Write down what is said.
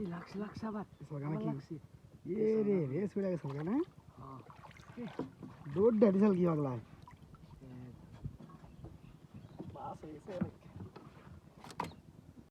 লাগছে লাগছে আবার সলগানা কি লাগছে এ রে রে ছুড়ে গেছে সলগানা হ্যাঁ দৌড় ডাডিসাল কি পাগলা বাস হয়েছে